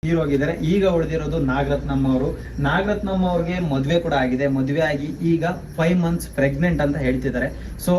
Hero ಆಗಿದ್ದಾರೆ. ಈಗ ಉಳಿದಿರೋದು ನಾಗರತ್ನಮ್ಮ ಅವರು. ನಾಗರತ್ನಮ್ಮ ಅವ್ರಿಗೆ ಮದುವೆ ಕೂಡ ಆಗಿದೆ. ಮದುವೆ ಆಗಿ ಈಗ 5 months ಪ್ರೆಗ್ನೆಂಟ್ ಅಂತ ಹೇಳ್ತಿದ್ದಾರೆ. ಸೊ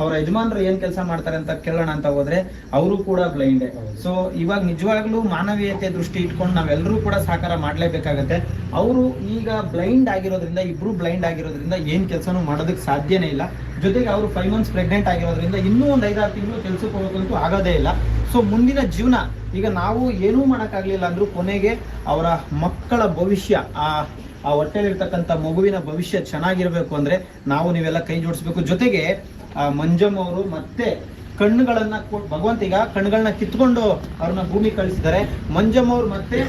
ಅವ್ರ ಯಜಮಾನರು ಏನ್ ಕೆಲಸ ಮಾಡ್ತಾರೆ ಅಂತ ಕೇಳೋಣ ಅಂತ ಹೋದ್ರೆ ಅವರು ಕೂಡ ಬ್ಲೈಂಡ್. ಸೊ ಇವಾಗ ನಿಜವಾಗ್ಲೂ ಮಾನವೀಯತೆ ದೃಷ್ಟಿ ಇಟ್ಕೊಂಡು ನಾವೆಲ್ಲರೂ ಕೂಡ ಸಹಕಾರ ಮಾಡ್ಲೇಬೇಕಾಗತ್ತೆ. ಅವರು ಈಗ ಬ್ಲೈಂಡ್ ಆಗಿರೋದ್ರಿಂದ, ಇಬ್ರು ಬ್ಲೈಂಡ್ ಆಗಿರೋದ್ರಿಂದ ಏನ್ ಕೆಲಸನೂ ಮಾಡೋದಕ್ಕೆ ಸಾಧ್ಯನೇ ಇಲ್ಲ. ಜೊತೆಗೆ ಅವರು 5 months ಪ್ರೆಗ್ನೆಂಟ್ ಆಗಿರೋದ್ರಿಂದ ಇನ್ನೂ ಒಂದು 5-6 ತಿಂಗಳು ಕೆಲ್ಸಕ್ಕೆ ಹೋಗೋಕ್ಕಂತೂ ಆಗೋದೇ ಇಲ್ಲ. ಸೊ ಮುಂದಿನ ಜೀವನ ಈಗ ನಾವು ಏನೂ ಮಾಡೋಕ್ಕಾಗಲಿಲ್ಲ ಅಂದ್ರೂ ಕೊನೆಗೆ ಅವರ ಮಕ್ಕಳ ಭವಿಷ್ಯ, ಆ ಹೊಟ್ಟೆಲಿರ್ತಕ್ಕಂಥ ಮಗುವಿನ ಭವಿಷ್ಯ ಚೆನ್ನಾಗಿರ್ಬೇಕು ಅಂದ್ರೆ ನಾವು ನೀವೆಲ್ಲ ಕೈ ಜೋಡಿಸ್ಬೇಕು. ಜೊತೆಗೆ ಮಂಜಮ್ಮ ಅವರು ಮತ್ತೆ ಕಣ್ಣುಗಳನ್ನ ಭಗವಂತ ಈಗ ಕಣ್ಣುಗಳನ್ನ ಕಿತ್ಕೊಂಡು ಅವ್ರನ್ನ ಭೂಮಿ ಕಳಿಸಿದ್ದಾರೆ. ಮಂಜಮ್ಮ ಅವ್ರು ಮತ್ತೆ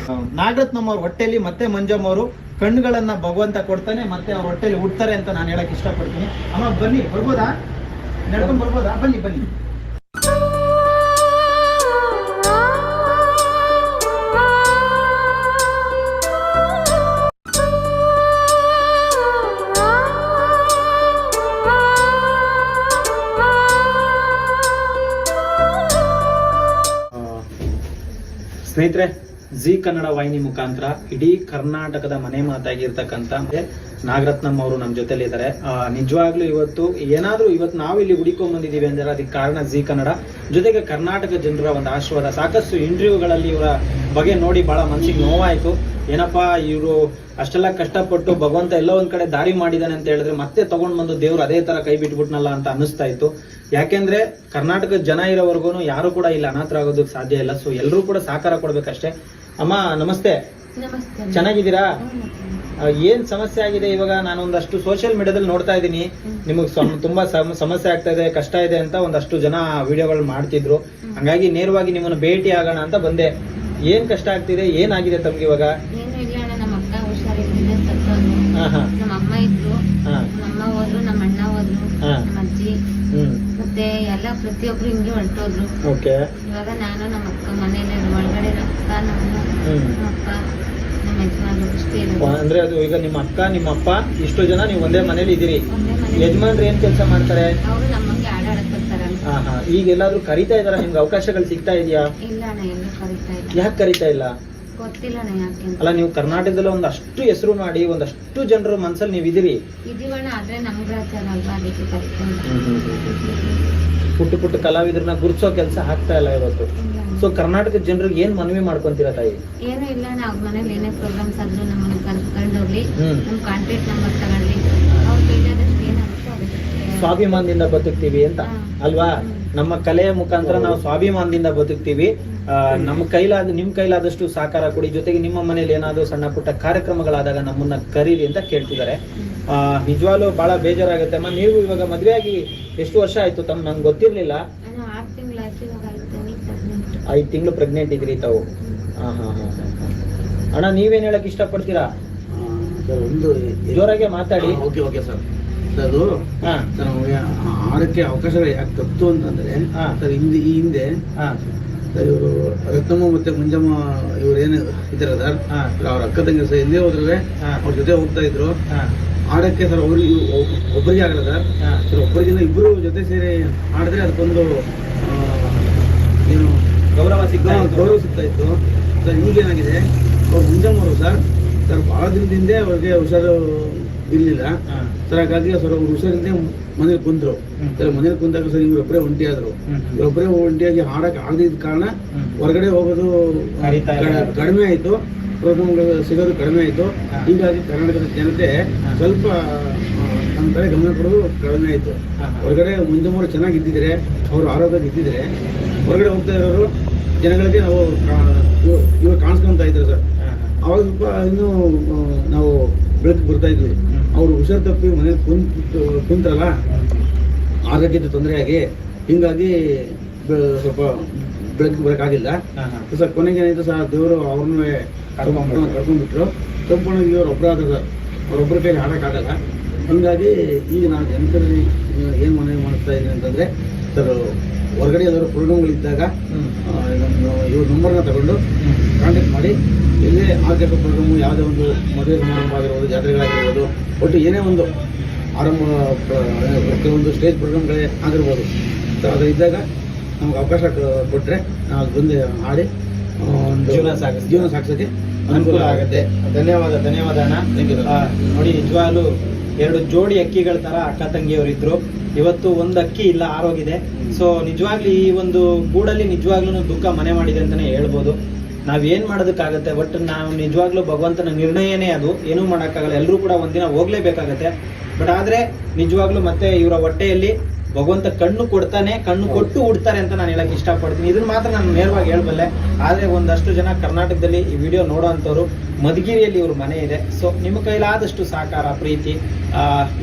ನಾಗರತ್ನಮ್ಮ ಅವ್ರ ಹೊಟ್ಟೆಲಿ ಮತ್ತೆ ಮಂಜಮ್ಮ ಅವರು ಕಣ್ಣುಗಳನ್ನ ಭಗವಂತ ಕೊಡ್ತಾನೆ, ಮತ್ತೆ ಅವ್ರ ಹೊಟ್ಟೆಲಿ ಹುಡ್ತಾರೆ ಅಂತ ನಾನು ಹೇಳಕ್ ಇಷ್ಟಪಡ್ತೀನಿ. ಅಮ್ಮ ಬನ್ನಿ, ಬರ್ಬೋದಾ? ನಡ್ಕೊಂಡ್ ಬರ್ಬೋದಾ? ಬನ್ನಿ ಬನ್ನಿ. ಸ್ನೇಹಿತರೆ, ಜಿ ಕನ್ನಡ ವಾಹಿನಿ ಮುಖಾಂತರ ಇಡೀ ಕರ್ನಾಟಕದ ಮನೆ ಮಾತಾಗಿರ್ತಕ್ಕಂಥ ನಾಗರತ್ನಮ್ಮ ಅವರು ನಮ್ಮ ಜೊತೆಲಿ ಇದ್ದಾರೆ. ನಿಜವಾಗ್ಲೂ ಇವತ್ತು ನಾವು ಇಲ್ಲಿ ಹುಡುಕೊಂಡ್ ಬಂದಿದ್ದೀವಿ ಅಂದ್ರೆ ಅದಕ್ಕೆ ಕಾರಣ ಜಿ ಕನ್ನಡ, ಜೊತೆಗೆ ಕರ್ನಾಟಕ ಜನರ ಒಂದು ಆಶೀರ್ವಾದ. ಸಾಕಷ್ಟು ಇಂಟರ್ವ್ಯೂಗಳಲ್ಲಿ ಇವರ ಬಗ್ಗೆ ನೋಡಿ ಬಹಳ ಮನಸ್ಸಿಗೆ ನೋವಾಯ್ತು. ಏನಪ್ಪಾ ಇವರು ಅಷ್ಟೆಲ್ಲ ಕಷ್ಟಪಟ್ಟು ಭಗವಂತ ಎಲ್ಲೋ ಒಂದ್ ಕಡೆ ದಾರಿ ಮಾಡಿದಾನೆ ಅಂತ ಹೇಳಿದ್ರೆ ಮತ್ತೆ ತಗೊಂಡ್ ಬಂದು ದೇವ್ರು ಅದೇ ತರ ಕೈ ಬಿಟ್ಬಿಟ್ನಲ್ಲ ಅಂತ ಅನಿಸ್ತಾ ಇತ್ತು. ಯಾಕೆಂದ್ರೆ ಕರ್ನಾಟಕದ ಜನ ಇರೋವರೆಗೂ ಯಾರು ಕೂಡ ಇಲ್ಲಿ ಅನಾಥರಾಗೋದಕ್ಕೆ ಸಾಧ್ಯ ಇಲ್ಲ. ಸೊ ಎಲ್ಲರೂ ಕೂಡ ಸಹಕಾರ ಕೊಡ್ಬೇಕಷ್ಟೇ. ಅಮ್ಮ ನಮಸ್ತೆ, ಚೆನ್ನಾಗಿದ್ದೀರಾ? ಏನ್ ಸಮಸ್ಯೆ ಆಗಿದೆ ಇವಾಗ? ನಾನು ಒಂದಷ್ಟು ಸೋಷಿಯಲ್ ಮೀಡಿಯಾದಲ್ಲಿ ನೋಡ್ತಾ ಇದ್ದೀನಿ, ನಿಮಗ್ ತುಂಬಾ ಸಮಸ್ಯೆ ಆಗ್ತಾ ಇದೆ, ಕಷ್ಟ ಇದೆ ಅಂತ ಒಂದಷ್ಟು ಜನ ವಿಡಿಯೋಗಳು ಮಾಡ್ತಿದ್ರು. ಹಂಗಾಗಿ ನೇರವಾಗಿ ನಿಮ್ಮನ್ನ ಭೇಟಿ ಆಗೋಣ ಅಂತ ಬಂದೆ. ಏನ್ ಕಷ್ಟ ಆಗ್ತಿದೆ, ಏನಾಗಿದೆ ತಮ್ಗೆ ಇವಾಗ? ನಮ್ಮ ಅಮ್ಮ ಇದ್ರು, ನಮ್ಮ ಹೋದ್ರು, ನಮ್ಮ ಅಣ್ಣ ಹೋದ್ರು, ನಮ್ಮ ಅಜ್ಜಿ ಮತ್ತೆ ಎಲ್ಲ ಪ್ರತಿಯೊಬ್ರು ಹಿಂಗೆ ಹೊರಟೋದ್ರು. ಇವಾಗ ನಾನು ನಮ್ಮ ಅಕ್ಕ ಮನೇಲಿ ಒಳಗಡೆ ಅಕ್ಕ, ನಮ್ಮ ಅಕ್ಕ, ನಮ್ಮ ಯಜಮಾನ್ರು ಇಷ್ಟೇ ಇರೋದು. ಅಂದ್ರೆ ಅದು ಈಗ ನಿಮ್ಮ ಅಕ್ಕ ನಿಮ್ಮ ಅಪ್ಪ ಇಷ್ಟು ಜನ ನೀವು ಒಂದೇ ಮನೇಲಿ ಇದ್ದೀರಿ. ಯಜಮಾನ್ರು ಏನ್ ಕೆಲಸ ಮಾಡ್ತಾರೆ? ಅವರು ನಮಗೆ ಆಡಾಡಕ್ ಬರ್ತಾರ. ಈಗ ಎಲ್ಲಾದ್ರೂ ಕರಿತಾ ಇದಾರ? ನಿಮ್ಗೆ ಅವಕಾಶಗಳು ಸಿಗ್ತಾ ಇದೆಯಾ? ಇಲ್ಲ ಅಣ್ಣ, ಎಲ್ಲೂ ಕರಿತಾ ಇಲ್ಲ. ಯಾಕೆ ಕರಿತಾ ಇಲ್ಲ? ಗೊತ್ತಿಲ್ಲ ಅಣ್ಣ ಯಾಕೆ. ಅಲ್ಲ, ನೀವು ಕರ್ನಾಟಕದಲ್ಲಿ ಒಂದಷ್ಟು ಹೆಸರು ಮಾಡಿ ಒಂದಷ್ಟು ಜನರ ಮನ್ಸಲ್ಲಿ ನೀವು ಇದೀರಿ. ಇದೀವಣ್ಣ, ಆದ್ರೆ ನಮ್ ಗ್ರಾಚಾರ ಅಲ್ವಾ, ಅದಕ್ಕೆ ಕರಿತಾ. ಪುಟ್ಟ ಕಲಾವಿದ್ರನ್ನ ಗುರುತಿಸೋ ಕೆಲಸ ಆಗ್ತಾ ಇಲ್ಲ ಇವತ್ತು. ಸೊ ಕರ್ನಾಟಕದ ಜನರಿಗೆ ಏನ್ ಮನವಿ ಮಾಡ್ಕೊಂತೀರಾ ತಾಯಿ? ಏನೂ ಇಲ್ಲ, ನಾವು ಮನೇಲಿ ಏನೇ ಪ್ರೋಗ್ರಾಮ್ಸ್ ಆದ್ರೂ ನಮ್ಮನ್ನು ಕರ್ಕೊಂಡೋಗ್ಲಿ, ನಮ್ ಕಾಂಟ್ಯಾಕ್ಟ್ ನಂಬರ್ ತಗೊಳ್ಳಿ, ಅವ್ರ ಕೈಲಾದಷ್ಟು ಏನಾಗುತ್ತೋ ಸ್ವಾಭಿಮಾನದಿಂದ ಬದುಕ್ತೀವಿ ಅಂತ ಅಲ್ವಾ? ನಮ್ಮ ಕಲೆಯ ಮುಖಾಂತರ ನಾವು ಸ್ವಾಭಿಮಾನದಿಂದ ಬದುಕ್ತೀವಿ. ನಿಮ್ ಕೈಲಾದಷ್ಟು ಸಹಕಾರ ಕೊಡಿ. ಜೊತೆಗೆ ನಿಮ್ಮ ಮನೇಲಿ ಏನಾದ್ರು ಸಣ್ಣ ಪುಟ್ಟ ಕಾರ್ಯಕ್ರಮಗಳಾದಾಗ ನಮ್ಮನ್ನ ಕರೀರಿ ಅಂತ ಕೇಳ್ತಿದ್ದಾರೆ. ನಿಜವಾಗ್ಲೂ ಬಹಳ ಬೇಜಾರಾಗುತ್ತೆ ಅಮ್ಮ. ನೀವು ಇವಾಗ ಮದ್ವೆ ಆಗಿ ಎಷ್ಟು ವರ್ಷ ಆಯ್ತು ತಮ್ಮ? ನಂಗೆ ಗೊತ್ತಿರ್ಲಿಲ್ಲ. 5 ತಿಂಗಳು ಪ್ರೆಗ್ನೆಂಟ್ ಇದ್ರಿ ತಾವು. ಅಣ್ಣ, ನೀವೇನ್ ಹೇಳಕ್ ಇಷ್ಟಪಡ್ತೀರಾ? ಒಂದು ಜೋರಾಗೆ ಮಾತಾಡಿ. ಅದು ಆಡಕ್ಕೆ ಅವಕಾಶಗಳು ಯಾಕೆ ತಪ್ಪು ಅಂತಂದ್ರೆ ಸರ್, ಈ ಹಿಂದೆ ಸರ್ ಇವರು ರತ್ನಮ್ಮ ಮತ್ತೆ ಮಂಜಮ್ಮ ಇವ್ರು ಏನು ಇದಾರೆ ಸರ್, ಅವ್ರ ಅಕ್ಕ ತಂಗಿ ಸರ್ ಎಲ್ಲೇ ಹೋದ್ರು ಅವ್ರ ಜೊತೆ ಹೋಗ್ತಾ ಇದ್ರು ಆಡಕ್ಕೆ ಸರ್. ಅವ್ರಿಗೆ ಒಬ್ಬರಿಗೆ ಆಗಲ್ಲ ಸರ್, ಒಬ್ಬರಿಗಿಂತ ಇಬ್ರು ಜೊತೆ ಸೇರಿ ಆಡಿದ್ರೆ ಅದಕ್ಕೊಂದು ಏನು ಗೌರವ ಸಿಗ್ತಾ ಇತ್ತು ಸರ್. ಈಗೇನಾಗಿದೆ, ಅವ್ರು ಮಂಜಮ್ಮವರು ಸರ್ ಬಹಳ ದಿನದಿಂದ ಅವ್ರಿಗೆ ಹುಷಾರು ಇರ್ಲಿಲ್ಲ ಸರ್. ಹಾಗಾಗಿ ಸರ್ ಅವ್ರು ಹುಷಾರಿಂದ ಮನೇಲಿ ಕುಂದ್ರು ಸರ್. ಮನೇಲಿ ಕುಂತಾಗ ಸರ್ ಇವರೊಬ್ಬರೇ ಒಂಟಿ ಆದ್ರು. ಇವರೊಬ್ಬರೇ ಒಂಟಿಯಾಗಿ ಹಾಡಕ್ ಆಗದಿದ್ದ ಕಾರಣ ಹೊರಗಡೆ ಹೋಗೋದು ಕಡಿಮೆ ಆಯ್ತು, ಪ್ರೋಗ್ರಾಮ್ಗಳು ಸಿಗೋದು ಕಡಿಮೆ ಆಯ್ತು. ಹೀಗಾಗಿ ಕರ್ನಾಟಕದ ಜನತೆ ಸ್ವಲ್ಪ ನಮ್ಮ ಕಡೆ ಗಮನ ಕೊಡೋದು ಕಡಿಮೆ ಆಯ್ತು. ಹೊರಗಡೆ ಮುಂಜಾನೆ ಚೆನ್ನಾಗಿ ಇದ್ದಿದ್ರೆ, ಅವರು ಆರೋಗ್ಯ ಇದ್ದಿದ್ರೆ, ಹೊರಗಡೆ ಹೋಗ್ತಾ ಇರೋರು ಜನಗಳಿಗೆ ನಾವು ಇವಾಗ ಕಾಣಿಸ್ಕೊಂತ ಇದ್ರು ಸರ್. ಅವಾಗ ಸ್ವಲ್ಪ ಇನ್ನೂ ನಾವು ಬೆಳಕು ಬರ್ತಾ ಇದ್ವಿ. ಅವರು ಹುಷಾರು ತಪ್ಪಿ ಮನೇಲಿ ಕುಂತ್ರಲ್ಲ, ಆರೋಗ್ಯದ ತೊಂದರೆಯಾಗಿ, ಹಿಂಗಾಗಿ ಸ್ವಲ್ಪ ಬೆಳಕು ಬರೋಕ್ಕಾಗಿಲ್ಲ ಸರ್. ಕೊನೆಗೆ ಏನಾಯ್ತು ಸರ್, ದೇವರು ಅವ್ರನ್ನೂ ಕರ್ಕೊಂಡ್ಬಿಟ್ರು. ಸಂಪೂರ್ಣವಾಗಿ ಇವರು ಒಬ್ಬರ ಆದ ಸರ್, ಅವ್ರೊಬ್ಬರ ಕೈಲಿ ಆಡೋಕ್ಕಾಗಲ್ಲ. ಹೀಗಾಗಿ ಈಗ ನಾನು ಜನರಲ್ಲಿ ಏನು ಮನವಿ ಮಾಡ್ತಾ ಇದ್ದೀನಿ ಅಂತಂದರೆ ಸರ್, ಹೊರಗಡೆ ಯಾವ್ದಾದ್ರು ಪ್ರೋಗ್ರಾಮ್ಗಳಿದ್ದಾಗ ಇವ್ರ ನಂಬರ್ನ ತಗೊಂಡು ಕಾಂಟ್ಯಾಕ್ಟ್ ಮಾಡಿ, ಎಲ್ಲೇ ಆಗಬೇಕು ಪ್ರೋಗ್ರಾಮು, ಯಾವುದೇ ಒಂದು ಮದುವೆ ಸಮಾರಂಭ ಆಗಿರ್ಬೋದು, ಜಾತ್ರೆಗಳಾಗಿರ್ಬೋದು, ಒಟ್ಟು ಏನೇ ಒಂದು ಆರಂಭ ಒಂದು ಸ್ಟೇಜ್ ಪ್ರೋಗ್ರಾಮ್ಗಳೇ ಆಗಿರ್ಬೋದು. ಸೊ ಅದು ಇದ್ದಾಗ ನಮ್ಗೆ ಅವಕಾಶ ಕೊಟ್ಟರೆ ನಾವು ಬಂದು ಆಡಿ ಒಂದು ಜೀವನ ಸಾಗಿಸೋಕ್ಕೆ ಅನುಕೂಲ ಆಗುತ್ತೆ. ಧನ್ಯವಾದ ಅಣ್ಣ. ನೋಡಿ ನಿಜವಾಗ್ಲೂ 2 ಜೋಡಿ ಅಕ್ಕಿಗಳ ತರ ಅಕ್ಕ ತಂಗಿಯವರಿದ್ರು. ಇವತ್ತು ಒಂದು ಅಕ್ಕಿ ಇಲ್ಲ, ಆರೋಗಿದೆ. ಸೊ ನಿಜವಾಗ್ಲೂ ಈ ಒಂದು ಗೂಡಲ್ಲಿ ನಿಜವಾಗ್ಲೂ ದುಃಖ ಮನೆ ಮಾಡಿದೆ ಅಂತಾನೆ ಹೇಳ್ಬೋದು. ನಾವೇನ್ ಮಾಡೋದಕ್ಕಾಗತ್ತೆ, ಬಟ್ ನಾವು ನಿಜವಾಗ್ಲೂ ಭಗವಂತನ ನಿರ್ಣಯನೇ ಅದು, ಏನೂ ಮಾಡೋಕ್ಕಾಗಲ್ಲ. ಎಲ್ಲರೂ ಕೂಡ ಒಂದಿನ ಹೋಗ್ಲೇಬೇಕಾಗತ್ತೆ. ಬಟ್ ಆದ್ರೆ ನಿಜವಾಗ್ಲೂ ಮತ್ತೆ ಇವರ ಹೊಟ್ಟೆಯಲ್ಲಿ ಭಗವಂತ ಕಣ್ಣು ಕೊಡ್ತಾನೆ, ಕಣ್ಣು ಕೊಟ್ಟು ಉಡ್ತಾರೆ ಅಂತ ನಾನು ಹೇಳಕ್ ಇಷ್ಟಪಡ್ತೀನಿ. ಇದನ್ನ ಮಾತ್ರ ನಾನು ನೇರವಾಗಿ ಹೇಳ್ಬಲ್ಲೆ. ಆದ್ರೆ ಒಂದಷ್ಟು ಜನ ಕರ್ನಾಟಕದಲ್ಲಿ ಈ ವಿಡಿಯೋ ನೋಡೋ ಅಂಥವ್ರು ಮಧುಗಿರಿಯಲ್ಲಿ ಇವ್ರ ಮನೆ ಇದೆ. ಸೊ ನಿಮ್ಮ ಕೈಲಾದಷ್ಟು ಸಹಕಾರ, ಪ್ರೀತಿ,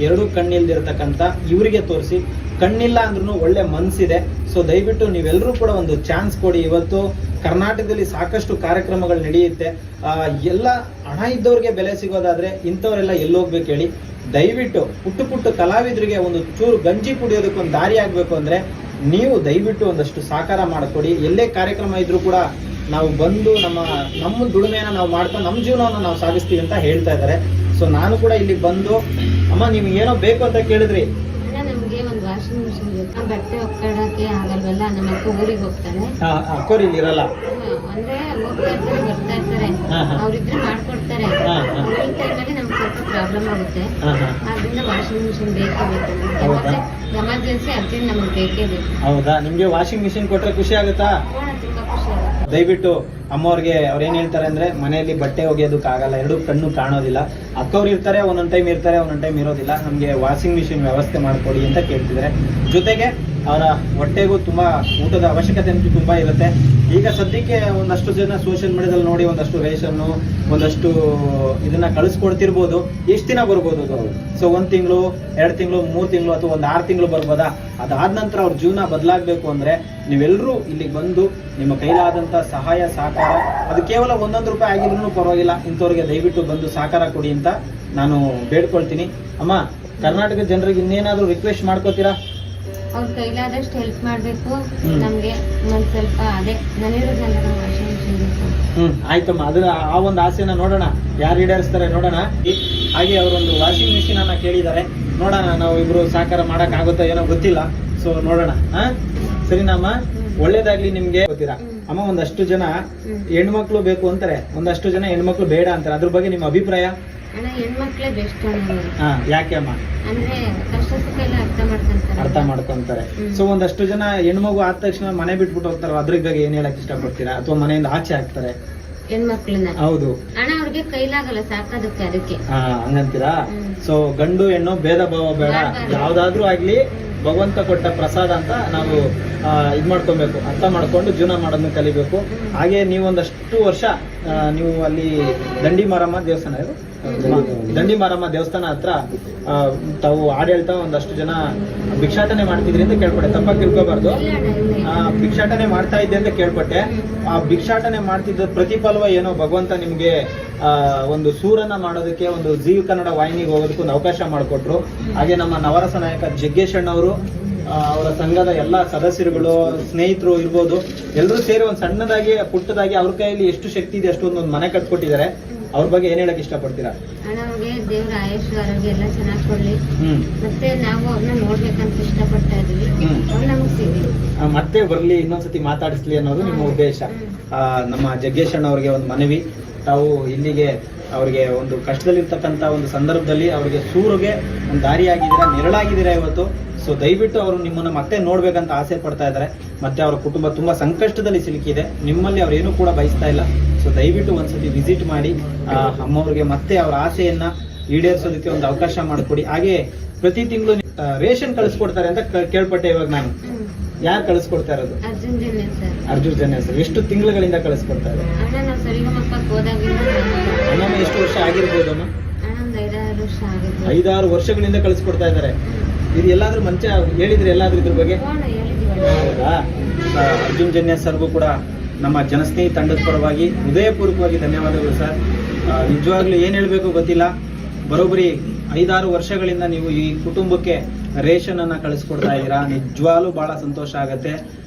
2 ಕಣ್ಣಿಲ್ದಿರತಕ್ಕಂಥ ಇವರಿಗೆ ತೋರಿಸಿ. ಕಣ್ಣಿಲ್ಲ ಅಂದ್ರೂ ಒಳ್ಳೆ ಮನ್ಸಿದೆ. ಸೊ ದಯವಿಟ್ಟು ನೀವೆಲ್ಲರೂ ಕೂಡ ಒಂದು ಚಾನ್ಸ್ ಕೊಡಿ. ಇವತ್ತು ಕರ್ನಾಟಕದಲ್ಲಿ ಸಾಕಷ್ಟು ಕಾರ್ಯಕ್ರಮಗಳು ನಡೆಯುತ್ತೆ. ಎಲ್ಲ ಹಣ ಇದ್ದವ್ರಿಗೆ ಬೆಲೆ ಸಿಗೋದಾದ್ರೆ ಇಂಥವರೆಲ್ಲ ಎಲ್ಲೋಗ್ಬೇಕು ಹೇಳಿ. ದಯವಿಟ್ಟು ಪುಟ್ಟ ಕಲಾವಿದರಿಗೆ ಒಂದು ಚೂರು ಗಂಜಿ ಕುಡಿಯೋದಕ್ಕೆ ಒಂದು ದಾರಿ ಆಗ್ಬೇಕು ಅಂದ್ರೆ ನೀವು ದಯವಿಟ್ಟು ಒಂದಷ್ಟು ಸಹಕಾರ ಮಾಡಿಕೊಡಿ. ಎಲ್ಲೇ ಕಾರ್ಯಕ್ರಮ ಇದ್ರೂ ಕೂಡ ನಾವು ಬಂದು ನಮ್ಮ ದುಡಿಮೆನ ನಾವು ಮಾಡ್ಕೊಂಡು ನಮ್ಮ ಜೀವನವನ್ನು ನಾವು ಸಾಗಿಸ್ತೀವಿ ಅಂತ ಹೇಳ್ತಾ ಇದ್ದಾರೆ. ಸೊ ನಾನು ಕೂಡ ಇಲ್ಲಿ ಬಂದು, ಅಮ್ಮ ನಿಮ್ಗೆ ಏನೋ ಬೇಕು ಅಂತ ಕೇಳಿದ್ರಿ. ನಮ್ಗೆ ಒಂದು ವಾಷಿಂಗ್ ಮಿಷಿನ್ ಬೇಕು, ಬಟ್ಟೆ ಒಕ್ಕಡಕ್ಕೆ ಆಗಲ್ವಲ್ಲ. ನಮ್ಮ ಅಕ್ಕ ಊರಿಗೆ ಹೋಗ್ತಾರೆ, ಅಕ್ಕೋರ್ ಇಲ್ಲಿ ಇರಲ್ಲ ಅಂದ್ರೆ ಹೋಗ್ತಾ ಇರ್ತಾರೆ, ಬರ್ತಾ ಇರ್ತಾರೆ. ಅವ್ರಿದ್ರೆ ಮಾಡ್ಕೊಡ್ತಾರೆ. ಈ ಟೈಮಲ್ಲಿ ನಮ್ಗೆ ಸ್ವಲ್ಪ ಪ್ರಾಬ್ಲಮ್ ಆಗುತ್ತೆ. ಆದ್ರಿಂದ ವಾಷಿಂಗ್ ಮಿಷಿನ್ ಬೇಕೇ ಬೇಕು. ಮತ್ತೆ ಎಮರ್ಜೆನ್ಸಿ ಅರ್ಜೆಂಟ್ ನಮ್ಗೆ ಬೇಕೇ ಬೇಕು. ಹೌದಾ? ನಿಮ್ಗೆ ವಾಷಿಂಗ್ ಮಿಷಿನ್ ಕೊಟ್ರೆ ಖುಷಿ ಆಗುತ್ತಾ? ತುಂಬಾ ಖುಷಿ ಆಗುತ್ತೆ. ದಯವಿಟ್ಟು ಅಮ್ಮವ್ರಿಗೆ ಅವ್ರು ಏನ್ ಹೇಳ್ತಾರೆ ಅಂದ್ರೆ, ಮನೆಯಲ್ಲಿ ಬಟ್ಟೆ ಒಗೆಯೋದಕ್ಕಾಗಲ್ಲ, 2 ಕಣ್ಣು ಕಾಣೋದಿಲ್ಲ. ಅಕ್ಕವ್ರು ಇರ್ತಾರೆ, ಒಂದೊಂದು ಟೈಮ್ ಇರ್ತಾರೆ, ಒಂದೊಂದು ಟೈಮ್ ಇರೋದಿಲ್ಲ. ನಮ್ಗೆ ವಾಷಿಂಗ್ ಮಿಷಿನ್ ವ್ಯವಸ್ಥೆ ಮಾಡ್ಕೊಡಿ ಅಂತ ಕೇಳ್ತಿದ್ದಾರೆ. ಜೊತೆಗೆ ಅವರ ಹೊಟ್ಟೆಗೂ ತುಂಬಾ ಊಟದ ಅವಶ್ಯಕತೆ ಅಂತೂ ತುಂಬಾ ಇರುತ್ತೆ. ಈಗ ಸದ್ಯಕ್ಕೆ ಒಂದಷ್ಟು ಜನ ಸೋಷಿಯಲ್ ಮೀಡಿಯಾದಲ್ಲಿ ನೋಡಿ ಒಂದಷ್ಟು ರೇಷನ್ನು, ಒಂದಷ್ಟು ಇದನ್ನ ಕಳಿಸ್ಕೊಡ್ತಿರ್ಬೋದು. ಎಷ್ಟು ದಿನ ಬರ್ಬೋದು ಅದು? ಸೊ 1 ತಿಂಗಳು, 2 ತಿಂಗಳು, 3 ತಿಂಗಳು ಅಥವಾ ಒಂದು 6 ತಿಂಗಳು ಬರ್ಬೋದಾ? ಅದಾದ ನಂತರ ಅವ್ರ ಜೀವನ ಬದಲಾಗಬೇಕು ಅಂದ್ರೆ ನೀವೆಲ್ಲರೂ ಇಲ್ಲಿಗೆ ಬಂದು ನಿಮ್ಮ ಕೈಲಾದಂಥ ಸಹಾಯ ಸಹಕಾರ, ಅದು ಕೇವಲ 1 ರೂಪಾಯಿ ಆಗಿದ್ರು ಪರವಾಗಿಲ್ಲ, ಇಂಥವ್ರಿಗೆ ದಯವಿಟ್ಟು ಬಂದು ಸಹಕಾರ ಕೊಡಿ ಅಂತ ನಾನು ಬೇಡ್ಕೊಳ್ತೀನಿ. ಅಮ್ಮ, ಕರ್ನಾಟಕದ ಜನರಿಗೆ ಇನ್ನೇನಾದ್ರೂ ರಿಕ್ವೆಸ್ಟ್ ಮಾಡ್ಕೋತೀರಾ? ಅವ್ರ ಕೈಲಾದಷ್ಟು ಹೆಲ್ಪ್ ಮಾಡ್ಬೇಕು. ನಮ್ಗೆ ಒಂದ್ ಸ್ವಲ್ಪ ಅದೇ ನಲ್ಲಿರೋದಲ್ಲ ವಾಷಿಂಗ್ ಮಿಷಿನ್ ಬೇಕು. ಆಯ್ತಮ್ಮ, ಅದು ಆ ಒಂದು ಆಸೆನ ನೋಡೋಣ ಯಾರು ಈಡೇರಿಸ್ತಾರೆ ನೋಡೋಣ. ಹಾಗೆ ಅವರೊಂದು ವಾಷಿಂಗ್ ಮಿಷಿನ್ ಅನ್ನ ಕೇಳಿದ್ದಾರೆ. ನೋಡೋಣ, ನಾವು ಇಬ್ರು ಸಹಕಾರ ಮಾಡಕ್ ಆಗುತ್ತೋ ಏನೋ ಗೊತ್ತಿಲ್ಲ. ಸೊ ನೋಡೋಣ. ಸರಿನಮ್ಮ, ಒಳ್ಳೇದಾಗ್ಲಿ ನಿಮ್ಗೆ. ಗೊತ್ತೀರಾ ಅಮ್ಮ, ಒಂದಷ್ಟು ಜನ ಹೆಣ್ಮಕ್ಳು ಬೇಕು ಅಂತಾರೆ, ಒಂದಷ್ಟು ಜನ ಹೆಣ್ಮಕ್ಳು ಬೇಡ ಅಂತಾರೆ. ಅದ್ರ ಬಗ್ಗೆ ನಿಮ್ಮ ಅಭಿಪ್ರಾಯ? ಅಣ್ಣ, ಹೆಣ್ಮಕ್ಳೇ ಬೆಸ್ಟ್. ಯಾಕೆ ಅಮ್ಮ? ಅಂದ್ರೆ ಕಷ್ಟ ಸುಖ ಎಲ್ಲ ಅರ್ಥ ಮಾಡ್ಕೊಂತಾರೆ. ಸೊ ಒಂದಷ್ಟು ಜನ ಹೆಣ್ಮಗು ಆದ ತಕ್ಷಣ ಮನೆ ಬಿಟ್ಬಿಟ್ಟು ಹೋಗ್ತಾರ, ಅದ್ರ ಬಗ್ಗೆ ಏನ್ ಹೇಳಕ್ ಇಷ್ಟಪಡ್ತೀರಾ? ಅಥವಾ ಮನೆಯಿಂದ ಆಚೆ ಹಾಕ್ತಾರೆ ಹೆಣ್ಮಕ್ಳನ್ನ? ಹೌದು ಅಣ್ಣ, ಅವ್ರಿಗೆ ಕೈಲಾಗಲ್ಲ ಸಾಕೋದಕ್ಕೆ, ಅದಕ್ಕೆ ಹಂಗಂತೀರಾ? ಸೊ ಗಂಡು ಹೆಣ್ಣು ಭೇದ ಭಾವ ಬೇಡ, ಯಾವ್ದಾದ್ರೂ ಆಗ್ಲಿ ಭಗವಂತ ಕೊಟ್ಟ ಪ್ರಸಾದ ಅಂತ ನಾವು ಇದ್ ಮಾಡ್ಕೊಬೇಕು, ಅರ್ಥ ಮಾಡ್ಕೊಂಡು ಜೀವನ ಮಾಡೋದನ್ನ ಕಲಿಬೇಕು. ಹಾಗೆ ನೀವು ಒಂದಷ್ಟು ವರ್ಷ ನೀವು ಅಲ್ಲಿ ದಂಡಿ ಮಾರಮ್ಮ ದೇವಸ್ಥಾನ, ದಂಡಿ ಮಾರಮ್ಮ ದೇವಸ್ಥಾನ ಹತ್ರ ತಾವು ಆಡಳಿತ ಒಂದಷ್ಟು ಜನ ಭಿಕ್ಷಾಟನೆ ಮಾಡ್ತಿದ್ರಿ ಅಂತ ಕೇಳ್ಪಟ್ಟೆ. ತಪ್ಪಾಗಿ ತಿಳ್ಕೊಬಾರ್ದು. ಭಿಕ್ಷಾಟನೆ ಮಾಡ್ತಾ ಇದ್ದೆ ಅಂತ ಕೇಳ್ಪಟ್ಟೆ. ಆ ಭಿಕ್ಷಾಟನೆ ಮಾಡ್ತಿದ್ದ ಪ್ರತಿಫಲವ ಏನೋ ಭಗವಂತ ನಿಮ್ಗೆ ಒಂದು ಸೂರನ್ನ ಮಾಡೋದಕ್ಕೆ, ಒಂದು ಜೀವ ಕನ್ನಡ ವಾಹಿನಿಗೆ ಹೋಗೋದಕ್ಕೆ ಒಂದು ಅವಕಾಶ ಮಾಡಿಕೊಟ್ರು. ಹಾಗೆ ನಮ್ಮ ನವರಸ ನಾಯಕ ಜಗ್ಗೇಶ್ ಅಣ್ಣವರು, ಅವರ ಸಂಘದ ಎಲ್ಲ ಸದಸ್ಯರುಗಳು, ಸ್ನೇಹಿತರು ಇರ್ಬೋದು, ಎಲ್ಲರೂ ಸೇರಿ ಒಂದು ಸಣ್ಣದಾಗಿ ಪುಟ್ಟದಾಗಿ ಅವ್ರ ಕೈಯಲ್ಲಿ ಎಷ್ಟು ಶಕ್ತಿ ಇದೆ ಅಷ್ಟೊಂದು ಮನೆ ಕಟ್ಕೊಟ್ಟಿದ್ದಾರೆ. ಅವ್ರ ಬಗ್ಗೆ ಏನ್ ಹೇಳಕ್ ಇಷ್ಟಪಡ್ತೀರಾ? ಅಣ್ಣ, ಅವ್ರಿಗೆ ದೇವ್ರ ಆಯುಷ್ ಆರೋಗ್ಯ ಎಲ್ಲ ಚೆನ್ನಾಗಿ ಕೊಡ್ಲಿ. ಮತ್ತೆ ನಾವು ಅವ್ರನ್ನ ನೋಡ್ಬೇಕಂತ ಇಷ್ಟಪಡ್ತಾ ಇದೀವಿ. ಅವ್ರು ನಮಗ್ ಸಿಗ್ಲಿ, ಮತ್ತೆ ಬರ್ಲಿ, ಇನ್ನೊಂದ್ಸತಿ ಮಾತಾಡಿಸ್ಲಿ ಅನ್ನೋದು ನಿಮ್ಮ ಉದ್ದೇಶ. ನಮ್ಮ ಜಗ್ಗೇಶ್ ಅಣ್ಣ ಅವ್ರಿಗೆ ಒಂದು ಮನವಿ, ತಾವು ಇಲ್ಲಿಗೆ ಅವ್ರಿಗೆ ಒಂದು ಕಷ್ಟದಲ್ಲಿರ್ತಕ್ಕಂಥ ಒಂದು ಸಂದರ್ಭದಲ್ಲಿ ಅವ್ರಿಗೆ ಸೂರಿಗೆ ಒಂದು ದಾರಿಯಾಗಿದ್ದೀರಾ, ನೆರಳಾಗಿದ್ದೀರಾ ಇವತ್ತು. ಸೊ ದಯವಿಟ್ಟು ಅವರು ನಿಮ್ಮನ್ನು ಮತ್ತೆ ನೋಡ್ಬೇಕಂತ ಆಸೆ ಪಡ್ತಾ ಇದ್ದಾರೆ. ಮತ್ತೆ ಅವರ ಕುಟುಂಬ ತುಂಬಾ ಸಂಕಷ್ಟದಲ್ಲಿ ಸಿಲುಕಿದೆ. ನಿಮ್ಮಲ್ಲಿ ಅವ್ರೇನು ಕೂಡ ಬಯಸ್ತಾ ಇಲ್ಲ. ಸೊ ದಯವಿಟ್ಟು ಒಂದ್ಸತಿ ವಿಸಿಟ್ ಮಾಡಿ ಅಮ್ಮವ್ರಿಗೆ ಮತ್ತೆ ಅವ್ರ ಆಸೆಯನ್ನ ಈಡೇರಿಸೋದಕ್ಕೆ ಒಂದು ಅವಕಾಶ ಮಾಡಿಕೊಡಿ. ಹಾಗೆ ಪ್ರತಿ ತಿಂಗಳು ರೇಷನ್ ಕಳಿಸ್ಕೊಡ್ತಾರೆ ಅಂತ ಕೇಳ್ಪಟ್ಟೆ. ಇವಾಗ ನಾನು ಯಾರು ಕಳಿಸ್ಕೊಡ್ತಾ ಇರೋದು? ಅರ್ಜುನ್ ಜನ್ಯ ಸರ್. ಎಷ್ಟು ತಿಂಗಳುಗಳಿಂದ ಕಳಿಸ್ಕೊಡ್ತಾ ಇದ್ದಾರೆ? ಅಮ್ಮ ಎಷ್ಟು ವರ್ಷ ಆಗಿರ್ಬೋದಮ್ಮ? 5-6 ವರ್ಷಗಳಿಂದ ಕಳಿಸ್ಕೊಡ್ತಾ ಇದ್ದಾರೆ. ಇದು ಎಲ್ಲಾದ್ರೂ ಮಂಚ ಹೇಳಿದ್ರೆ ಎಲ್ಲಾದ್ರೂ ಇದ್ರ ಬಗ್ಗೆ? ಹೌದಾ? ಅರ್ಜುನ್ ಜನ್ಯ ಸರ್ಗೂ ಕೂಡ ನಮ್ಮ ಜನಸ್ನೇಹಿ ತಂಡದ ಪರವಾಗಿ ಹೃದಯಪೂರ್ವಕವಾಗಿ ಧನ್ಯವಾದಗಳು ಸರ್. ನಿಜವಾಗ್ಲೂ ಏನ್ ಹೇಳ್ಬೇಕು ಗೊತ್ತಿಲ್ಲ. ಬರೋಬ್ಬರಿ 5-6 ವರ್ಷಗಳಿಂದ ನೀವು ಈ ಕುಟುಂಬಕ್ಕೆ ರೇಷನ್ ಅನ್ನ ಕಳಿಸ್ಕೊಡ್ತಾ ಇದ್ದೀರಾ. ನಿಜವಾಗ್ಲೂ ಬಹಳ ಸಂತೋಷ ಆಗತ್ತೆ.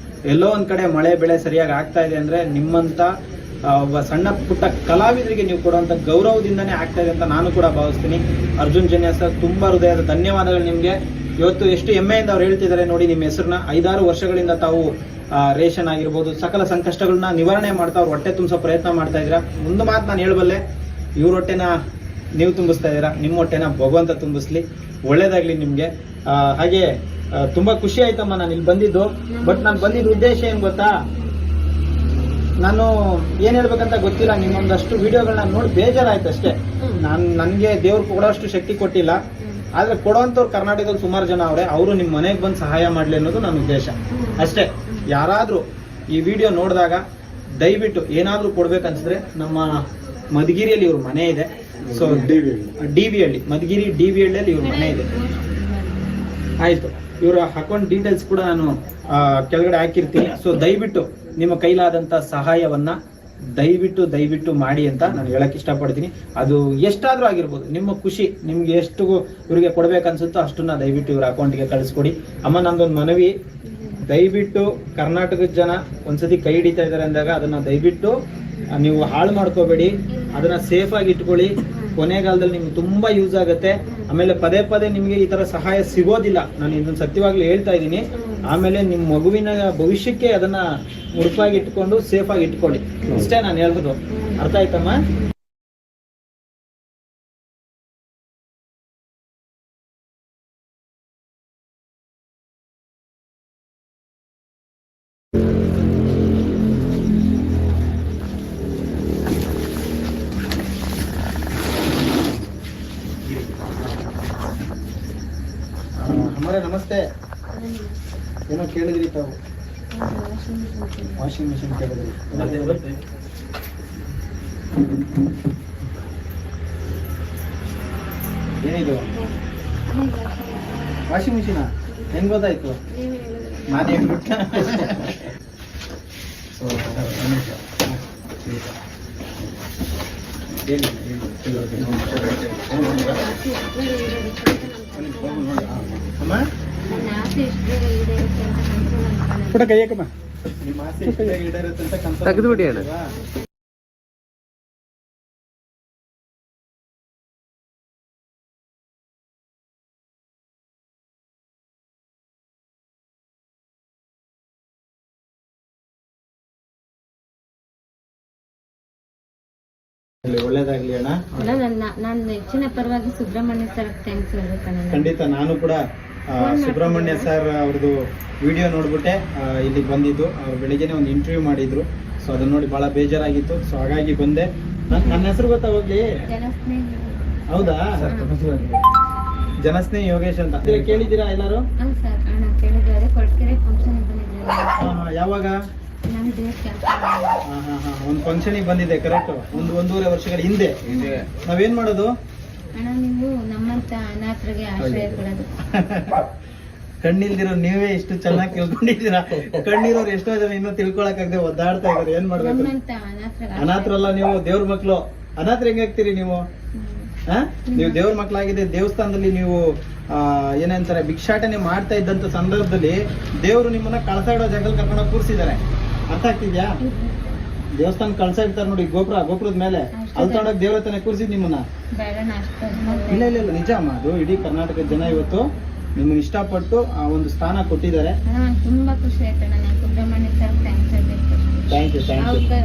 ಎಲ್ಲೋ ಒಂದ್ ಕಡೆ ಮಳೆ ಬೆಳೆ ಸರಿಯಾಗಿ ಆಗ್ತಾ ಇದೆ ಅಂದ್ರೆ ನಿಮ್ಮಂತ ಒಬ್ಬ ಸಣ್ಣ ಪುಟ್ಟ ಕಲಾವಿದರಿಗೆ ನೀವು ಕೊಡುವಂತ ಗೌರವದಿಂದನೇ ಆಗ್ತಾ ಇದೆ ಅಂತ ನಾನು ಕೂಡ ಭಾವಿಸ್ತೀನಿ. ಅರ್ಜುನ್ ಜನ್ಯ ಸರ್, ತುಂಬಾ ಹೃದಯದ ಧನ್ಯವಾದಗಳು ನಿಮ್ಗೆ. ಇವತ್ತು ಎಷ್ಟು ಹೆಮ್ಮೆಯಿಂದ ಅವ್ರು ಹೇಳ್ತಿದ್ದಾರೆ ನೋಡಿ ನಿಮ್ಮ ಹೆಸರನ್ನ. 5-6 ವರ್ಷಗಳಿಂದ ತಾವು ರೇಷನ್ ಆಗಿರ್ಬೋದು ಸಕಲ ಸಂಕಷ್ಟಗಳನ್ನ ನಿವಾರಣೆ ಮಾಡ್ತಾ ಅವ್ರ ಹೊಟ್ಟೆ ತುಂಬಿಸೋ ಪ್ರಯತ್ನ ಮಾಡ್ತಾ ಇದ್ದೀರಾ. ಒಂದು ಮಾತು ನಾನು ಹೇಳಬಲ್ಲೆ, ಇವ್ರ ಹೊಟ್ಟೆನ ನೀವು ತುಂಬಿಸ್ತಾ ಇದ್ದೀರಾ, ನಿಮ್ಮ ಹೊಟ್ಟೆನ ಭಗವಂತ ತುಂಬಿಸ್ಲಿ, ಒಳ್ಳೇದಾಗ್ಲಿ ನಿಮ್ಗೆ. ಹಾಗೆ ತುಂಬಾ ಖುಷಿ ಆಯ್ತಮ್ಮ ನಾನು ಇಲ್ಲಿ ಬಂದಿದ್ದು. ಬಟ್ ನಾನು ಬಂದಿದ್ದ ಉದ್ದೇಶ ಏನ್ ಗೊತ್ತಾ, ನಾನು ಏನ್ ಹೇಳ್ಬೇಕಂತ ಗೊತ್ತಿಲ್ಲ, ನಿಮ್ಮೊಂದಷ್ಟು ವಿಡಿಯೋಗಳನ್ನ ನೋಡಿ ಬೇಜಾರಾಯ್ತು ಅಷ್ಟೇ. ನನ್ಗೆ ದೇವ್ರು ಕೊಡೋಷ್ಟು ಶಕ್ತಿ ಕೊಟ್ಟಿಲ್ಲ, ಆದ್ರೆ ಕೊಡೋಂಥವ್ರು ಕರ್ನಾಟಕದಲ್ಲಿ ಸುಮಾರು ಜನ ಅವ್ರೆ, ಅವರು ನಿಮ್ಮ ಮನೆಗೆ ಬಂದು ಸಹಾಯ ಮಾಡ್ಲಿ ಅನ್ನೋದು ನನ್ನ ಉದ್ದೇಶ ಅಷ್ಟೇ. ಯಾರಾದ್ರೂ ಈ ವಿಡಿಯೋ ನೋಡಿದಾಗ ದಯವಿಟ್ಟು ಏನಾದ್ರೂ ಕೊಡ್ಬೇಕನ್ಸಿದ್ರೆ ನಮ್ಮ ಮಧುಗಿರಿಯಲ್ಲಿ ಇವ್ರ ಮನೆ ಇದೆ. So DB. ಹಳ್ಳಿ, ಮಧುಗಿರಿ ಡಿ.ಬಿ. ಹಳ್ಳಿಯಲ್ಲಿ ಇವ್ರ ಮನೆ ಇದೆ. ಆಯ್ತು, ಇವರ ಅಕೌಂಟ್ ಡೀಟೇಲ್ಸ್ ಕೂಡ ನಾನು ಕೆಳಗಡೆ ಹಾಕಿರ್ತೀನಿ. ಸೊ ದಯವಿಟ್ಟು ನಿಮ್ಮ ಕೈಲಾದಂತ ಸಹಾಯವನ್ನ ದಯವಿಟ್ಟು ಮಾಡಿ ಅಂತ ನಾನು ಹೇಳಕ್ ಇಷ್ಟಪಡ್ತೀನಿ. ಅದು ಎಷ್ಟಾದ್ರೂ ಆಗಿರ್ಬೋದು, ನಿಮ್ಮ ಖುಷಿ, ನಿಮ್ಗೆ ಎಷ್ಟು ಇವ್ರಿಗೆ ಕೊಡ್ಬೇಕನ್ಸುತ್ತೋ ಅಷ್ಟನ್ನ ದಯವಿಟ್ಟು ಇವ್ರ ಅಕೌಂಟ್ಗೆ ಕಳಿಸ್ಕೊಡಿ. ಅಮ್ಮ, ನಂದೊಂದು ಮನವಿ, ದಯವಿಟ್ಟು ಕರ್ನಾಟಕದ ಜನ ಒಂದ್ಸತಿ ಕೈ ಹಿಡಿತಾ ಇದಾರೆ ಅಂದಾಗ ಅದನ್ನ ದಯವಿಟ್ಟು ನೀವು ಹಾಳು ಮಾಡ್ಕೋಬೇಡಿ, ಅದನ್ನ ಸೇಫ್ ಆಗಿ ಇಟ್ಕೊಳ್ಳಿ. ಕೊನೆಗಾಲದಲ್ಲಿ ನಿಮ್ಗೆ ತುಂಬಾ ಯೂಸ್ ಆಗುತ್ತೆ. ಆಮೇಲೆ ಪದೇ ಪದೇ ನಿಮ್ಗೆ ಈ ತರ ಸಹಾಯ ಸಿಗೋದಿಲ್ಲ, ನಾನು ಇದನ್ನ ಸತ್ಯವಾಗ್ಲೂ ಹೇಳ್ತಾ ಇದ್ದೀನಿ. ಆಮೇಲೆ ನಿಮ್ಮ ಮಗುವಿನ ಭವಿಷ್ಯಕ್ಕೆ ಅದನ್ನ ಮುಡುಪಾಗಿ ಇಟ್ಕೊಂಡು ಸೇಫ್ ಆಗಿ ಇಟ್ಕೊಳ್ಳಿ, ಇಷ್ಟೇ ನಾನು ಹೇಳ್ಬೋದು. ಅರ್ಥ ಆಯ್ತಮ್ಮ? ಅಮ್ಮರೇ ನಮಸ್ತೆ. ಏನೋ ಕೇಳಿದ್ರಿ ತಾವು? ವಾಷಿಂಗ್ ಮಿಷಿನ್ ಕೇಳಿದ್ರಿ. ಏನಿದು ವಾಷಿಂಗ್ ಮಿಷಿನಾ? ಹೆಂಗ್ ಗೊತ್ತಾಯ್ತು? ನಾನು ಹೇಳ್ಬಿಟ್ಟ. ಅಮ್ಮ ಪುಟ ಕೈಯಕ್ಕಮ್ಮ, ನಿಮ್ಮ ಆಸೆ ಈಡೇರುತ್ತೆ ಅಂತ ಕನ್ಫರ್ಮ್ ತೆಗೆದುಬಿಡಿ ಅಣ್ಣ. ಒಳ್ಳೇದಾಗ್ಲಿ ಅಣ್ಣ. ನಾನು ಹೆಚ್ಚಿನ ಪರವಾಗಿ ಸುಬ್ರಹ್ಮಣ್ಯ ಸರ್ ಥ್ಯಾಂಕ್ಸ್ ಹೇಳ್ಬೇಕಣ್ಣ. ಖಂಡಿತ, ನಾನು ಕೂಡ ಸುಬ್ರಹ್ಮಣ್ಯ ಸರ್ ಅವ್ರದ್ದು ವಿಡಿಯೋ ನೋಡ್ಬಿಟ್ಟೆ ಇಲ್ಲಿಗೆ ಬಂದಿದ್ದು. ಅವ್ರು ಬೆಳಿಗ್ಗೆನೆ ಒಂದು ಇಂಟರ್ವ್ಯೂ ಮಾಡಿದ್ರು. ಸೊ ಅದನ್ನ ನೋಡಿ ಬಹಳ ಬೇಜಾರಾಗಿತ್ತು. ಸೊ ಹಾಗಾಗಿ ಬಂದೆ. ನನ್ನ ಹೆಸರು ಗೊತ್ತಾ ಹೋಗ್ಲಿ? ಹೌದಾ? ಜನಸ್ನೇಹಿ ಯೋಗೇಶ್ ಅಂತ ಕೇಳಿದ್ದೀರಾ ಎಲ್ಲರೂ? ಯಾವಾಗ? ಒಂದು ಫಂಕ್ಷನ್ ಬಂದಿದೆ, ಕರೆಕ್ಟ್. ಒಂದೂವರೆ ವರ್ಷಗಳ ಹಿಂದೆ. ನಾವೇನ್ ಮಾಡೋದು? ನೀವು ನಮ್ಮಂತ ಅನಾಥರಿಗೆ ಆಶ್ರಯ ಕೊಡೋದು. ಕಣ್ಣಿಲ್ದಿರೋ ನೀವೇ ಇಷ್ಟು ಚೆನ್ನಾಗಿ ತಿಳ್ಕೊಂಡಿದ್ದೀರಾ. ಕಣ್ಣಿರೋರು ಎಷ್ಟೋ ಜನ ಇನ್ನೂ ತಿಳ್ಕೊಳಕಾಗದೆ ಒದ್ದಾಡ್ತಾ ಇದಾರೆ. ಏನ್ ಮಾಡ್ಬೇಕು? ಅನಾಥರಲ್ಲ ನೀವು, ದೇವ್ರ ಮಕ್ಳು. ಅನಾಥರು ಹೆಂಗಾಗ್ತೀರಿ ನೀವು? ನೀವು ದೇವ್ರ ಮಕ್ಳಾಗಿದೆ. ದೇವಸ್ಥಾನದಲ್ಲಿ ನೀವು ಏನಂತಾರೆ ಭಿಕ್ಷಾಟನೆ ಮಾಡ್ತಾ ಇದ್ದಂತ ಸಂದರ್ಭದಲ್ಲಿ ದೇವ್ರು ನಿಮ್ಮನ್ನ ಕಳಸ ಇಡೋ ಜಾಗದಲ್ಲಿ ಕರ್ಕೊಂಡೋಗಿ ಕೂರಿಸಿದ್ದಾರೆ. ಅರ್ಥ ಆಗ್ತಿದ್ಯಾ? ದೇವಸ್ಥಾನ ಕಳ್ಸ ಇಡ್ತಾರೆ ನೋಡಿ, ಗೋಪುರದ ಮೇಲೆ, ಅಲ್ಲಿ ತಗೊಂಡೋಗಿ ದೇವ್ರ ಹತ್ರನೇ ಕೂರಿಸಿದ್ ನಿಮ್ಮನ್ನ. ಇಲ್ಲ ನಿಜ ಅಮ್ಮ, ಅದು ಇಡೀ ಕರ್ನಾಟಕದ ಜನ ಇವತ್ತು ನಿಮ್ಮನ್ನ ಇಷ್ಟಪಟ್ಟು ಆ ಒಂದು ಸ್ಥಾನ ಕೊಟ್ಟಿದ್ದಾರೆ. ತುಂಬಾ ಖುಷಿ ಆಯ್ತು. ನಾನು ಸುಬ್ರಹ್ಮಣ್ಯ ಸರ್ ಥ್ಯಾಂಕ್ಸ್ ಹೇಳ್ಬೇಕು. Thank you.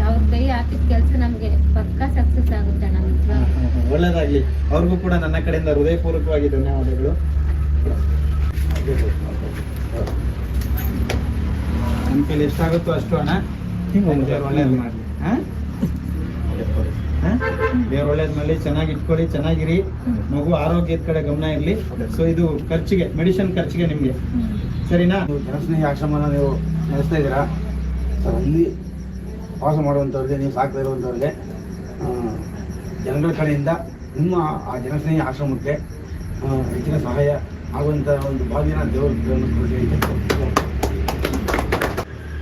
ಅವ್ರ ಕೈ ಹಾಕಿದ ಕೆಲಸ ನಮ್ಗೆ ಪಕ್ಕಾ ಸಕ್ಸಸ್ ಆಗುತ್ತೆ. ನಮ್ಗೆ ಒಳ್ಳೇದಾಗ್ಲಿ. ಅವ್ರಿಗೂ ಕೂಡ ನನ್ನ ಕಡೆಯಿಂದ ಹೃದಯಪೂರ್ವಕವಾಗಿ ಧನ್ಯವಾದಗಳು. ನನ್ನ ಕೈಲಿ ಎಷ್ಟಾಗುತ್ತೋ ಅಷ್ಟು ಅಣ್ಣ. ಒಳ್ಳೇದು ಮಾಡ್ಲಿ. ದೇವ್ರ ಒಳ್ಳೇದ್ ಮಾಡಿ, ಚೆನ್ನಾಗಿ ಇಟ್ಕೊಳ್ಳಿ, ಚೆನ್ನಾಗಿರಿ. ಮಗು ಆರೋಗ್ಯದ ಕಡೆ ಗಮನ ಇರ್ಲಿ. ಸೊ ಇದು ಖರ್ಚಿಗೆ, ಮೆಡಿಸಿನ್ ಖರ್ಚಿಗೆ ನಿಮ್ಗೆ, ಸರಿನಾ? ಜನಸ್ನೇಹಿ ಆಶ್ರಮನ ನೀವು ನಡೆಸ್ತಾ ಇದ್ದೀರಾ. ಇಲ್ಲಿ ವಾಸ ಮಾಡುವಂಥವ್ರಿಗೆ, ನೀವು ಸಾಕ್ತಾ ಇರುವಂಥವ್ರಿಗೆ ಜನಗಳ ಕಡೆಯಿಂದ ನಿಮ್ಮ ಆ ಜನಸ್ನೇಹಿ ಆಶ್ರಮಕ್ಕೆ ಹೆಚ್ಚಿನ ಸಹಾಯ ಆಗುವಂಥ ಒಂದು ಭಾವಿನ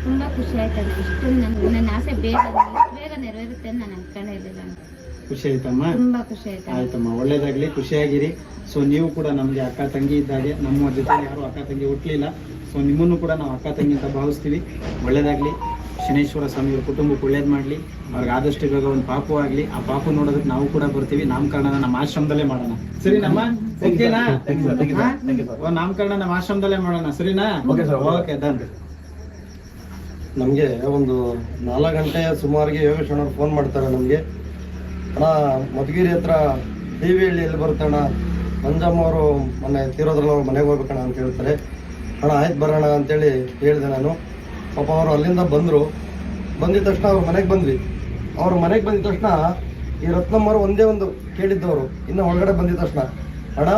ತುಂಬಾ ಖುಷಿ ಆಯ್ತು. ಇಷ್ಟು ನನ್ನ ಆಸೆ ಬೇಗ ನೆರವೇರುತ್ತೆ ಅಂತ ನಾನು ಅನ್ಕೊಂಡೇ ಇರಲಿಲ್ಲ. ಖುಷಿ ಆಯ್ತಮ್ಮ? ತುಂಬಾ ಖುಷಿ ಆಯ್ತು. ಆಯ್ತಮ್ಮ, ಒಳ್ಳೇದಾಗ್ಲಿ, ಖುಷಿಯಾಗಿರಿ. ಸೊ ನೀವು ಕೂಡ ನಮ್ಗೆ ಅಕ್ಕ ತಂಗಿ ಇದ್ದಾಗೆ, ನಮ್ಮ ಜೊತೆ ಯಾರು ಅಕ್ಕ ತಂಗಿ ಹುಟ್ಲಿಲ್ಲ. ಸೊ ನಿಮ್ಮನ್ನು ಕೂಡ ನಾವು ಅಕ್ಕ ತಂಗಿ ಅಂತ ಭಾವಿಸ್ತೀವಿ. ಒಳ್ಳೇದಾಗ್ಲಿ. ಶನೇಶ್ವರ ಸ್ವಾಮಿಯವ್ರ ಕುಟುಂಬಕ್ಕೆ ಒಳ್ಳೇದು ಮಾಡಲಿ. ಅವ್ರಿಗೆ ಆದಷ್ಟು ಬೇಗ ಒಂದು ಪಾಪು ಆಗಲಿ. ಆ ಪಾಪು ನೋಡೋದಕ್ಕೆ ನಾವು ಕೂಡ ಬರ್ತೀವಿ. ನಾಮಕರಣ ನಮ್ಮ ಆಶ್ರಮದಲ್ಲೇ ಮಾಡೋಣ, ಸರಿನಮ್ಮ? ಓಕೆನಾ? ನಾಮಕರಣ ನಮ್ಮ ಆಶ್ರಮದಲ್ಲೇ ಮಾಡೋಣ, ಸರಿನಾ? Okay done. ನಮಗೆ ಒಂದು 4 ಗಂಟೆ ಸುಮಾರಿಗೆ ಯೋಗೇಶ್ ಅಣ್ಣವ್ರು ಫೋನ್ ಮಾಡ್ತಾರೆ ನಮಗೆ. ಅಣ್ಣ ಮಧುಗಿರಿ ಹತ್ರ ದೇವಿಹಳ್ಳಿ ಎಲ್ಲಿ ಬರುತ್ತಣ್ಣ, ಮಂಜಮ್ಮ ಅವರು ಮೊನ್ನೆ ತೀರೋದ್ರಲ್ಲ, ಅವ್ರು ಮನೆಗೆ ಹೋಗ್ಬೇಕಣ್ಣ ಅಂತ ಹೇಳ್ತಾರೆ. ಅಣ್ಣ ಆಯ್ತು ಬರೋಣ ಅಂತೇಳಿ ಹೇಳಿದೆ ನಾನು. ಪಾಪ ಅವರು ಅಲ್ಲಿಂದ ಬಂದರು. ಬಂದಿದ ತಕ್ಷಣ ಅವ್ರ ಮನೆಗೆ ಬಂದ್ವಿ. ಅವ್ರ ಮನೆಗೆ ಬಂದಿದ ತಕ್ಷಣ ಈ ರತ್ನಮ್ಮರು ಒಂದೇ ಒಂದು ಕೇಳಿದ್ದವರು, ಇನ್ನು ಒಳಗಡೆ ಬಂದಿದ ತಕ್ಷಣ ಅಣ್ಣ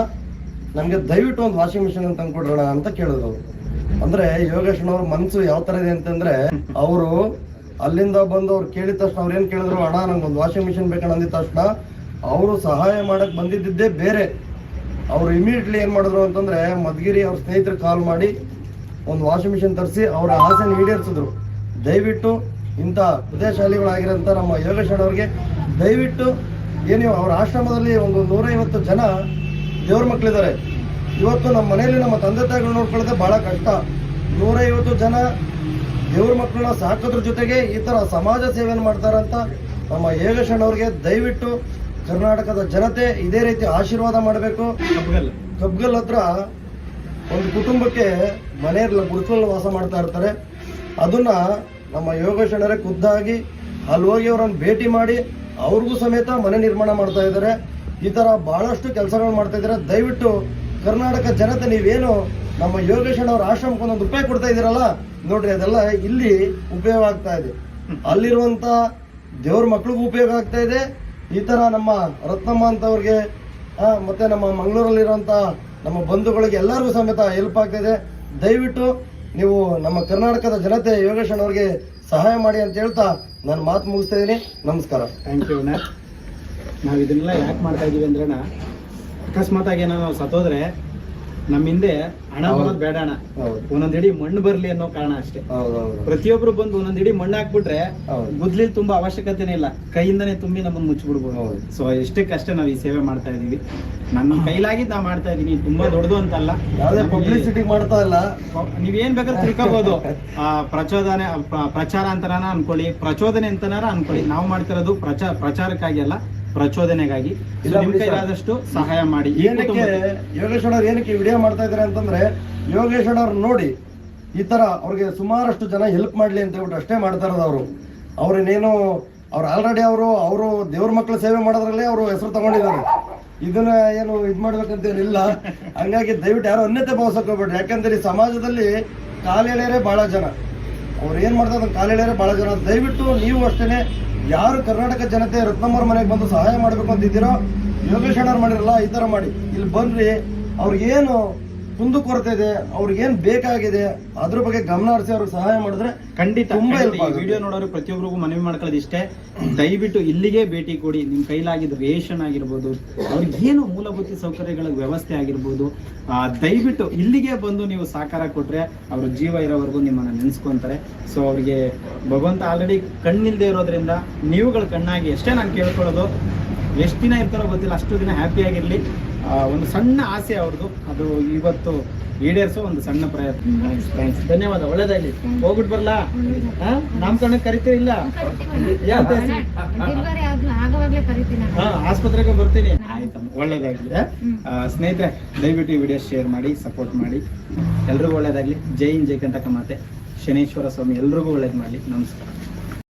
ನಮಗೆ ದಯವಿಟ್ಟು ಒಂದು ವಾಷಿಂಗ್ ಮಿಷಿನ್ ಅಂತ ತಂದ್ಕೊಡ್ರಣ ಅಂತ ಕೇಳಿದ್ರು ಅವರು. ಅಂದ್ರೆ ಯೋಗೇಶ್ನವ್ರ ಮನಸ್ಸು ಯಾವ ತರ ಇದೆ ಅಂತಂದ್ರೆ, ಅವರು ಅಲ್ಲಿಂದ ಬಂದು ಅವ್ರು ಕೇಳಿದ ತಕ್ಷಣ ಅವ್ರು ಏನ್ ಕೇಳಿದ್ರು, ಅಣ್ಣ ನಂಗೆ ಒಂದು ವಾಷಿಂಗ್ ಮಿಷಿನ್ ಬೇಕಣ್ಣ ಅಂದಿದ ತಕ್ಷಣ ಅವರು ಸಹಾಯ ಮಾಡಕ್ ಬಂದಿದ್ದೇ ಬೇರೆ. ಅವ್ರು ಇಮಿಡಿಯೇಟ್ಲಿ ಏನ್ ಮಾಡಿದ್ರು ಅಂತಂದ್ರೆ, ಮಧುಗಿರಿ ಅವ್ರ ಸ್ನೇಹಿತರು ಕಾಲ್ ಮಾಡಿ ಒಂದು ವಾಷಿಂಗ್ ಮಿಷಿನ್ ತರಿಸಿ ಅವರ ಆಸೆನ ಈಡೇರಿಸಿದ್ರು. ದಯವಿಟ್ಟು ಇಂಥ ಹೃದಯಶಾಲಿಗಳಾಗಿರೋಂಥ ನಮ್ಮ ಯೋಗೇಶ್ ಅವ್ರಿಗೆ ದಯವಿಟ್ಟು ಏನು ಅವ್ರ ಆಶ್ರಮದಲ್ಲಿ ಒಂದು 150 ಜನ ದೇವ್ರ ಮಕ್ಕಳಿದ್ದಾರೆ. ಇವತ್ತು ನಮ್ಮ ಮನೆಯಲ್ಲಿ ನಮ್ಮ ತಂದೆ ತಾಯಿಗಳು ನೋಡ್ಕೊಳ್ಳೋದೇ ಬಹಳ ಕಷ್ಟ. 150 ಜನ ದೇವ್ರ ಮಕ್ಕಳನ್ನ ಸಾಕೋದ್ರ ಜೊತೆಗೆ ಈ ತರ ಸಮಾಜ ಸೇವೆಯನ್ನು ಮಾಡ್ತಾರಂತ ನಮ್ಮ ಯೋಗೇಶ್ ಅವ್ರಿಗೆ ದಯವಿಟ್ಟು ಕರ್ನಾಟಕದ ಜನತೆ ಇದೇ ರೀತಿ ಆಶೀರ್ವಾದ ಮಾಡಬೇಕು. ಕಬ್ಗಲ್ ಹತ್ರ ಒಂದು ಕುಟುಂಬಕ್ಕೆ ಮನೆಯಲ್ಲಿ ಗುಡಿಸಲು ವಾಸ ಮಾಡ್ತಾ ಇರ್ತಾರೆ. ಅದನ್ನ ನಮ್ಮ ಯೋಗೇಶ್ ಅಣ್ಣರೇ ಖುದ್ದಾಗಿ ಅಲ್ಲಿ ಹೋಗಿ ಅವರನ್ನು ಭೇಟಿ ಮಾಡಿ ಅವ್ರಿಗೂ ಸಮೇತ ಮನೆ ನಿರ್ಮಾಣ ಮಾಡ್ತಾ ಇದ್ದಾರೆ. ಈ ತರ ಬಹಳಷ್ಟು ಕೆಲಸಗಳು ಮಾಡ್ತಾ ಇದ್ದಾರೆ. ದಯವಿಟ್ಟು ಕರ್ನಾಟಕ ಜನತೆ ನೀವೇನು ನಮ್ಮ ಯೋಗೇಶ್ ಅಣ್ಣವ್ರ ಆಶ್ರಮಕ್ಕೆ ₹1 ಕೊಡ್ತಾ ಇದ್ದೀರಲ್ಲ ನೋಡ್ರಿ, ಅದೆಲ್ಲ ಇಲ್ಲಿ ಉಪಯೋಗ ಆಗ್ತಾ ಇದೆ. ಅಲ್ಲಿರುವಂತ ದೇವ್ರ ಮಕ್ಳಿಗೂ ಉಪಯೋಗ ಆಗ್ತಾ ಇದೆ. ಈ ತರ ನಮ್ಮ ರತ್ನಮ್ಮ ಅಂತವ್ರಿಗೆ ಮತ್ತೆ ನಮ್ಮ ಮಂಗಳೂರಲ್ಲಿರುವಂತ ನಮ್ಮ ಬಂಧುಗಳಿಗೆ ಎಲ್ಲರಿಗೂ ಸಮೇತ ಹೆಲ್ಪ್ ಆಗ್ತಾ ಇದೆ. ದಯವಿಟ್ಟು ನೀವು ನಮ್ಮ ಕರ್ನಾಟಕದ ಜನತೆ ಯೋಗೇಶ್ ಅಣ್ಣವ್ರಿಗೆ ಸಹಾಯ ಮಾಡಿ ಅಂತ ಹೇಳ್ತಾ ನಾನು ಮಾತು ಮುಗಿಸ್ತಾ ಇದ್ದೀನಿ. ನಮಸ್ಕಾರ. ಥ್ಯಾಂಕ್ ಯು ಅಣ್ಣ. ನಾವು ಇದನ್ನೆಲ್ಲ ಯಾಕೆ ಮಾಡ್ತಾ ಇದೀವಿ ಅಂದ್ರೆ ಅಣ್ಣ, ಅಕಸ್ಮಾತ್ ಆಗಿ ನಾವು ಸತ್ತೋದ್ರೆ ನಮ್ಮ ಹಿಂದೆ ಹಣ ಬರೋದು ಬೇಡ ಅಣ್ಣ, ಒಂದೊಂದ್ ಇಡೀ ಮಣ್ಣು ಬರ್ಲಿ ಅನ್ನೋ ಕಾರಣ ಅಷ್ಟೇ. ಪ್ರತಿಯೊಬ್ರು ಬಂದು ಒಂದೊಂದ್ ಇಡೀ ಮಣ್ಣು ಹಾಕ್ಬಿಟ್ರೆ ಗುದ್ಲಿ ತುಂಬಾ ಅವಶ್ಯಕತೆನೇ ಇಲ್ಲ, ಕೈಯಿಂದನೇ ತುಂಬಿ ನಮ್ಮನ್ನ ಮುಚ್ಚಿಬಿಡ್ಬೋದು. ಸೊ ಎಷ್ಟಕ್ಕಷ್ಟೇ ನಾವು ಈ ಸೇವೆ ಮಾಡ್ತಾ ಇದೀವಿ. ನನ್ನ ಕೈಲಾಗಿದ್ದು ನಾ ಮಾಡ್ತಾ ಇದೀನಿ. ತುಂಬಾ ದೊಡ್ಡದು ಅಂತಲ್ಲ, ಯಾವುದೇ ಪಬ್ಲಿಸಿಟಿ ಮಾಡ್ತಾ ಇಲ್ಲ. ನೀವೇನ್ ಬೇಕಾದ್ರೆ ತಿಳ್ಕೋಬಹುದು. ಪ್ರಚಾರ ಅಂತನಾರ ಅನ್ಕೊಳ್ಳಿ, ಪ್ರಚೋದನೆ ಅಂತನಾರ ಅನ್ಕೊಳ್ಳಿ. ನಾವು ಮಾಡ್ತಿರೋದು ಪ್ರಚಾರಕ್ಕಾಗಿ ಅಲ್ಲ, ಪ್ರಚೋದನೆಗಾಗಿ. ನಿಮ್ ಕೈಲಾದಷ್ಟು ಸಹಾಯ ಮಾಡಿ. ಏನಕ್ಕೆ ಯೋಗೇಶ್ ಅಣ್ಣವ್ರು ಏನಕ್ಕೆ ವಿಡಿಯೋ ಮಾಡ್ತಾ ಇದಾರೆ ಅಂತಂದ್ರೆ, ಯೋಗೇಶ್ ಅಣ್ಣವ್ರು ನೋಡಿ ಈ ತರ ಅವ್ರಿಗೆ ಸುಮಾರಷ್ಟು ಜನ ಹೆಲ್ಪ್ ಮಾಡ್ಲಿ ಅಂತ ಹೇಳ್ಬಿಟ್ಟು ಅಷ್ಟೇ ಮಾಡ್ತಾ ಇರೋದು. ಅವ್ರೇನೇನು ಅವ್ರು ಆಲ್ರೆಡಿ ಅವರು ದೇವ್ರ ಮಕ್ಕಳ ಸೇವೆ ಮಾಡೋದ್ರಲ್ಲೇ ಅವರು ಹೆಸರು ತಗೊಂಡಿದ್ದಾರೆ. ಇದನ್ನ ಏನು ಇದ್ ಮಾಡ್ಬೇಕಂತೇನಿಲ್ಲ. ಹಂಗಾಗಿ ದಯವಿಟ್ಟು ಯಾರು ಅನ್ಯತೆ ಭಾವಿಸಕ್ ಹೋಗ್ಬೇಡ್ರಿ. ಯಾಕಂದ್ರೆ ಈ ಸಮಾಜದಲ್ಲಿ ಕಾಲೆಳೆಯರೇ ಬಹಳ ಜನ, ಅವ್ರು ಏನ್ ಮಾಡ್ತಾರೆ ಕಾಲೆಳೆಯರೇ ಬಹಳ ಜನ. ದಯವಿಟ್ಟು ನೀವು ಅಷ್ಟೇನೆ ಯಾರು ಕರ್ನಾಟಕ ಜನತೆ ರತ್ನಮ್ಮವ್ರ ಮನೆಗೆ ಬಂದು ಸಹಾಯ ಮಾಡ್ಬೇಕು ಅಂತಿದ್ದೀರೋ, ಯೋಗೇಶ್ ಅಣ್ಣವ್ರು ಮಾಡಿರಲ್ಲ ಈ ತರ ಮಾಡಿ. ಇಲ್ಲಿ ಬಂದ್ರಿ, ಅವ್ರಿಗೇನು ಕುಂದುಕೊರತೆ ಇದೆ, ಅವ್ರಿಗೇನ್ ಬೇಕಾಗಿದೆ ಅದ್ರ ಬಗ್ಗೆ ಗಮನ ಹರಿಸಿ ಅವ್ರಿಗೆ ಸಹಾಯ ಮಾಡಿದ್ರೆ ಖಂಡಿತ ತುಂಬಾ ಈ ವಿಡಿಯೋ ನೋಡೋರು ಪ್ರತಿಯೊಬ್ಬರಿಗೂ ಮನವಿ ಮಾಡ್ಕೊಳ್ಳೋದು ಇಷ್ಟೇ, ದಯವಿಟ್ಟು ಇಲ್ಲಿಗೆ ಭೇಟಿ ಕೊಡಿ. ನಿಮ್ ಕೈಲಾಗಿದ್ದು ರೇಷನ್ ಆಗಿರ್ಬೋದು, ಅವ್ರಿಗೆ ಏನು ಮೂಲಭೂತ ಸೌಕರ್ಯಗಳ ವ್ಯವಸ್ಥೆ ಆಗಿರ್ಬೋದು, ದಯವಿಟ್ಟು ಇಲ್ಲಿಗೆ ಬಂದು ನೀವು ಸಹಕಾರ ಕೊಟ್ರೆ ಅವ್ರ ಜೀವ ಇರೋವರೆಗೂ ನಿಮ್ಮನ್ನ ನೆನ್ಸ್ಕೊಂತಾರೆ. ಸೊ ಅವ್ರಿಗೆ ಭಗವಂತ ಆಲ್ರೆಡಿ ಕಣ್ಣಿಲ್ದೇ ಇರೋದ್ರಿಂದ ನೀವುಗಳ ಕಣ್ಣಾಗಿ ಅಷ್ಟೇ ನಾನು ಕೇಳ್ಕೊಳ್ಳೋದು. ಎಷ್ಟು ದಿನ ಇರ್ತಾರೋ ಗೊತ್ತಿಲ್ಲ, ಅಷ್ಟು ದಿನ ಹ್ಯಾಪಿ ಆಗಿರ್ಲಿ. ಒಂದು ಸಣ್ಣ ಆಸೆ ಅವ್ರದ್ದು, ಅದು ಇವತ್ತು ಈಡೇರಿಸೋ ಒಂದು ಸಣ್ಣ ಪ್ರಯತ್ನ. ಥ್ಯಾಂಕ್ಸ್, ಧನ್ಯವಾದ. ಒಳ್ಳೇದಾಗ್ಲಿ. ಹೋಗ್ಬಿಟ್ಟು ಬರ್ಲಾ? ನಾಮಕರಣಕ್ಕೆ ಕರಿತೀರಿಲ್ಲ? ಆಸ್ಪತ್ರೆಗೆ ಬರ್ತೀನಿ. ಆಯ್ತಮ್ಮ, ಒಳ್ಳೇದಾಗ್ಲಿ. ಸ್ನೇಹಿತರೆ, ದಯವಿಟ್ಟು ಈ ವಿಡಿಯೋ ಶೇರ್ ಮಾಡಿ, ಸಪೋರ್ಟ್ ಮಾಡಿ. ಎಲ್ರಿಗೂ ಒಳ್ಳೇದಾಗ್ಲಿ. ಜೈ ಹಿಂದ್, ಜೈ ಕಂಟಕ ಮಾತೆ, ಶನೇಶ್ವರ ಸ್ವಾಮಿ ಎಲ್ರಿಗೂ ಒಳ್ಳೇದು ಮಾಡಲಿ. ನಮಸ್ಕಾರ.